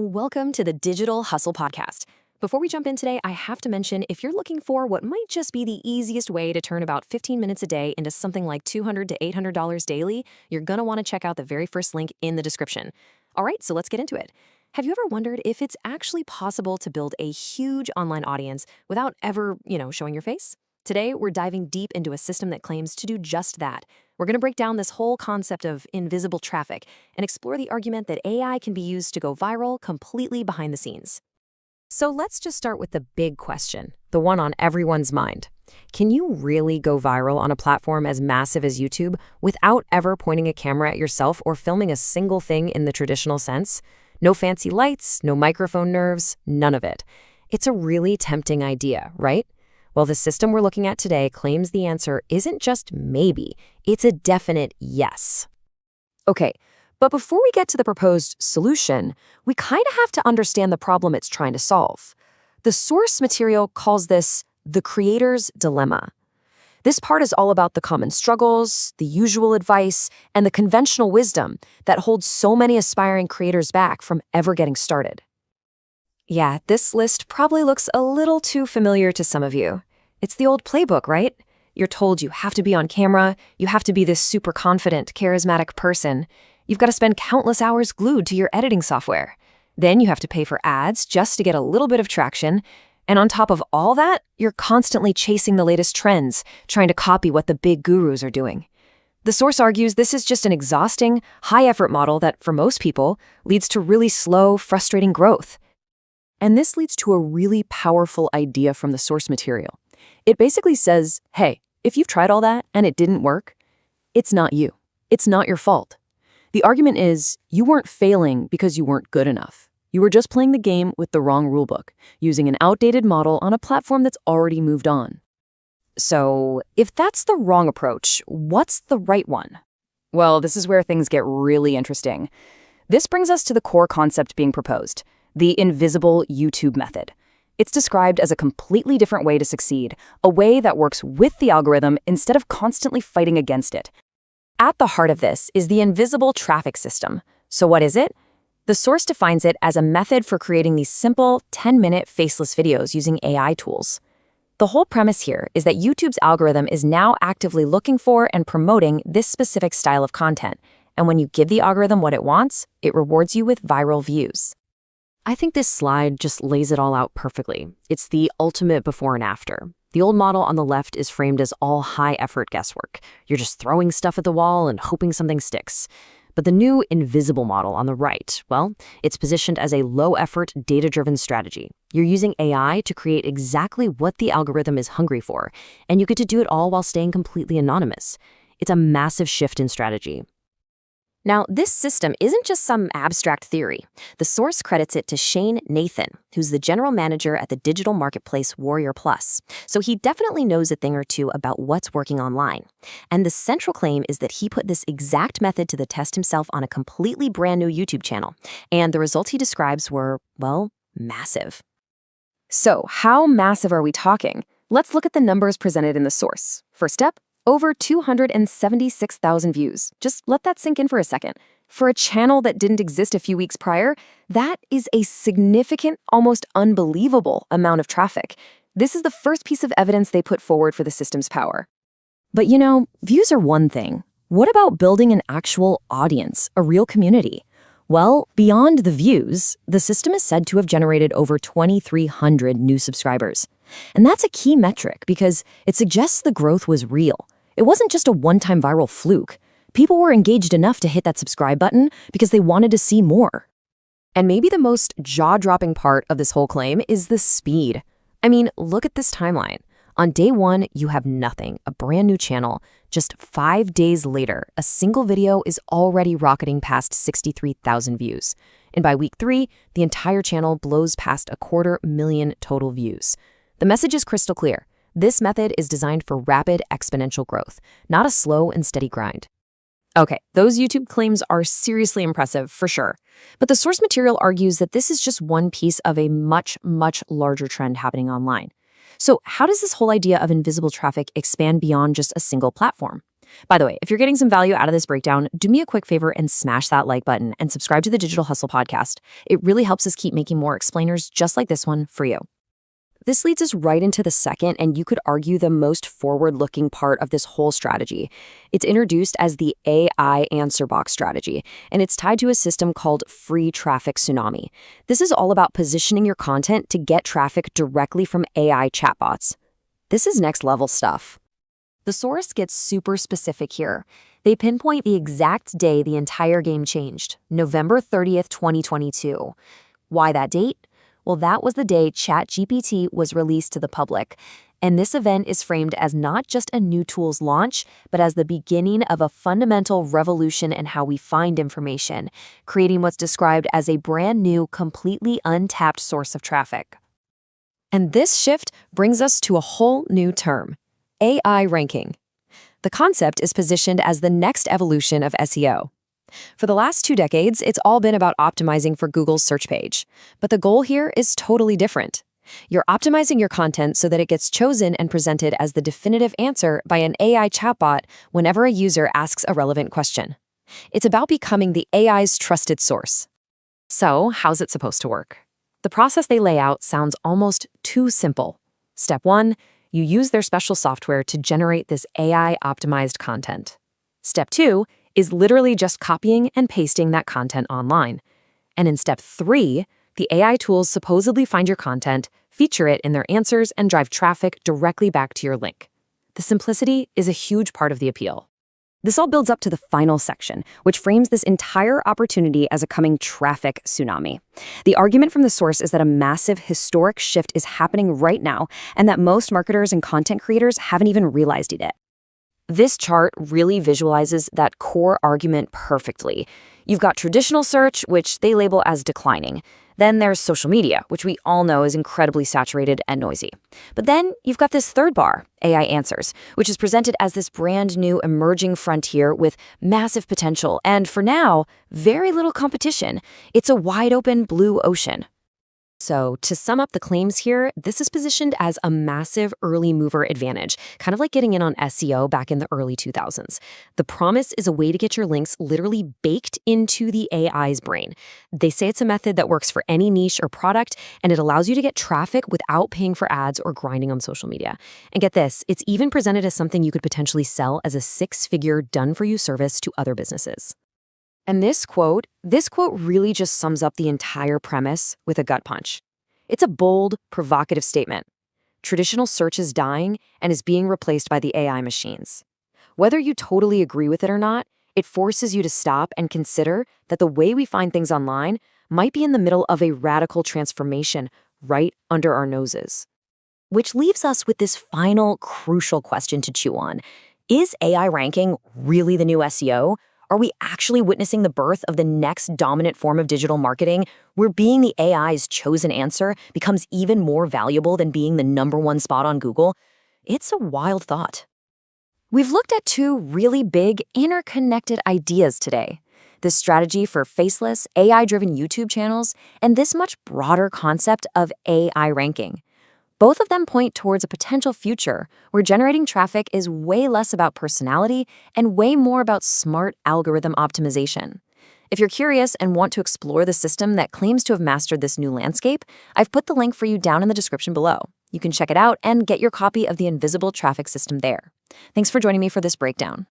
Welcome to the Digital Hustle Podcast. Before we jump in today, I have to mention if you're looking for what might just be the easiest way to turn about 15 minutes a day into something like $200 to $800 daily, you're going to want to check out the very first link in the description. All right, so let's get into it. Have you ever wondered if it's actually possible to build a huge online audience without ever, showing your face? Today, we're diving deep into a system that claims to do just that. We're going to break down this whole concept of invisible traffic and explore the argument that AI can be used to go viral completely behind the scenes. So let's just start with the big question, the one on everyone's mind. Can you really go viral on a platform as massive as YouTube without ever pointing a camera at yourself or filming a single thing in the traditional sense? No fancy lights, no microphone nerves, none of it. It's a really tempting idea, right? Well, the system we're looking at today claims the answer isn't just maybe, it's a definite yes. Okay, but before we get to the proposed solution, we kind of have to understand the problem it's trying to solve. The source material calls this the creator's dilemma. This part is all about the common struggles, the usual advice, and the conventional wisdom that holds so many aspiring creators back from ever getting started. Yeah, this list probably looks a little too familiar to some of you. It's the old playbook, right? You're told you have to be on camera, you have to be this super confident, charismatic person. You've got to spend countless hours glued to your editing software. Then you have to pay for ads just to get a little bit of traction. And on top of all that, you're constantly chasing the latest trends, trying to copy what the big gurus are doing. The source argues this is just an exhausting, high-effort model that, for most people, leads to really slow, frustrating growth. And this leads to a really powerful idea from the source material. It basically says, hey, if you've tried all that and it didn't work, it's not you. It's not your fault. The argument is you weren't failing because you weren't good enough. You were just playing the game with the wrong rulebook, using an outdated model on a platform that's already moved on. So, if that's the wrong approach, what's the right one? Well, this is where things get really interesting. This brings us to the core concept being proposed, the invisible YouTube method. It's described as a completely different way to succeed, a way that works with the algorithm instead of constantly fighting against it. At the heart of this is the invisible traffic system. So what is it? The source defines it as a method for creating these simple 10-minute faceless videos using AI tools. The whole premise here is that YouTube's algorithm is now actively looking for and promoting this specific style of content. And when you give the algorithm what it wants, it rewards you with viral views. I think this slide just lays it all out perfectly. It's the ultimate before and after. The old model on the left is framed as all high-effort guesswork. You're just throwing stuff at the wall and hoping something sticks. But the new invisible model on the right, well, it's positioned as a low-effort, data-driven strategy. You're using AI to create exactly what the algorithm is hungry for, and you get to do it all while staying completely anonymous. It's a massive shift in strategy. Now, this system isn't just some abstract theory. The source credits it to Shane Nathan, who's the general manager at the digital marketplace Warrior Plus. So he definitely knows a thing or two about what's working online. And the central claim is that he put this exact method to the test himself on a completely brand new YouTube channel. And the results he describes were, well, massive. So how massive are we talking? Let's look at the numbers presented in the source. First step, over 276,000 views. Just let that sink in for a second. For a channel that didn't exist a few weeks prior, that is a significant, almost unbelievable amount of traffic. This is the first piece of evidence they put forward for the system's power. But views are one thing. What about building an actual audience, a real community? Well, beyond the views, the system is said to have generated over 2,300 new subscribers. And that's a key metric because it suggests the growth was real. It wasn't just a one-time viral fluke. People were engaged enough to hit that subscribe button because they wanted to see more. And maybe the most jaw-dropping part of this whole claim is the speed. I mean, look at this timeline. On day one, you have nothing, a brand new channel. Just 5 days later, a single video is already rocketing past 63,000 views. And by week 3, the entire channel blows past 250,000 total views. The message is crystal clear. This method is designed for rapid exponential growth, not a slow and steady grind. Okay, those YouTube claims are seriously impressive, for sure. But the source material argues that this is just one piece of a much, much larger trend happening online. So how does this whole idea of invisible traffic expand beyond just a single platform? By the way, if you're getting some value out of this breakdown, do me a quick favor and smash that like button and subscribe to the Digital Hustle podcast. It really helps us keep making more explainers just like this one for you. This leads us right into the second, and you could argue the most forward-looking part of this whole strategy. It's introduced as the AI answer box strategy, and it's tied to a system called free traffic tsunami. This is all about positioning your content to get traffic directly from AI chatbots. This is next level stuff. The source gets super specific here. They pinpoint the exact day the entire game changed, November 30th, 2022. Why that date? Well, that was the day ChatGPT was released to the public. And this event is framed as not just a new tool's launch, but as the beginning of a fundamental revolution in how we find information, creating what's described as a brand new, completely untapped source of traffic. And this shift brings us to a whole new term, AI ranking. The concept is positioned as the next evolution of SEO. For the last 2 decades, it's all been about optimizing for Google's search page. But the goal here is totally different. You're optimizing your content so that it gets chosen and presented as the definitive answer by an AI chatbot whenever a user asks a relevant question. It's about becoming the AI's trusted source. So, how's it supposed to work? The process they lay out sounds almost too simple. Step 1, you use their special software to generate this AI-optimized content. Step 2 is literally just copying and pasting that content online. And in step 3, the AI tools supposedly find your content, feature it in their answers, and drive traffic directly back to your link. The simplicity is a huge part of the appeal. This all builds up to the final section, which frames this entire opportunity as a coming traffic tsunami. The argument from the source is that a massive historic shift is happening right now, and that most marketers and content creators haven't even realized it yet. This chart really visualizes that core argument perfectly. You've got traditional search, which they label as declining. Then there's social media, which we all know is incredibly saturated and noisy. But then you've got this third bar, AI answers, which is presented as this brand new emerging frontier with massive potential and, for now, very little competition. It's a wide open blue ocean. So, to sum up the claims here, this is positioned as a massive early mover advantage, kind of like getting in on SEO back in the early 2000s. The promise is a way to get your links literally baked into the AI's brain. They say it's a method that works for any niche or product, and it allows you to get traffic without paying for ads or grinding on social media. And get this, it's even presented as something you could potentially sell as a 6-figure done-for-you service to other businesses. And this quote really just sums up the entire premise with a gut punch. It's a bold, provocative statement. Traditional search is dying and is being replaced by the AI machines. Whether you totally agree with it or not, it forces you to stop and consider that the way we find things online might be in the middle of a radical transformation right under our noses. Which leaves us with this final, crucial question to chew on. Is AI ranking really the new SEO? Are we actually witnessing the birth of the next dominant form of digital marketing, where being the AI's chosen answer becomes even more valuable than being the #1 spot on Google? It's a wild thought. We've looked at 2 really big, interconnected ideas today. The strategy for faceless, AI-driven YouTube channels, and this much broader concept of AI ranking. Both of them point towards a potential future where generating traffic is way less about personality and way more about smart algorithm optimization. If you're curious and want to explore the system that claims to have mastered this new landscape, I've put the link for you down in the description below. You can check it out and get your copy of the Invisible Traffic System there. Thanks for joining me for this breakdown.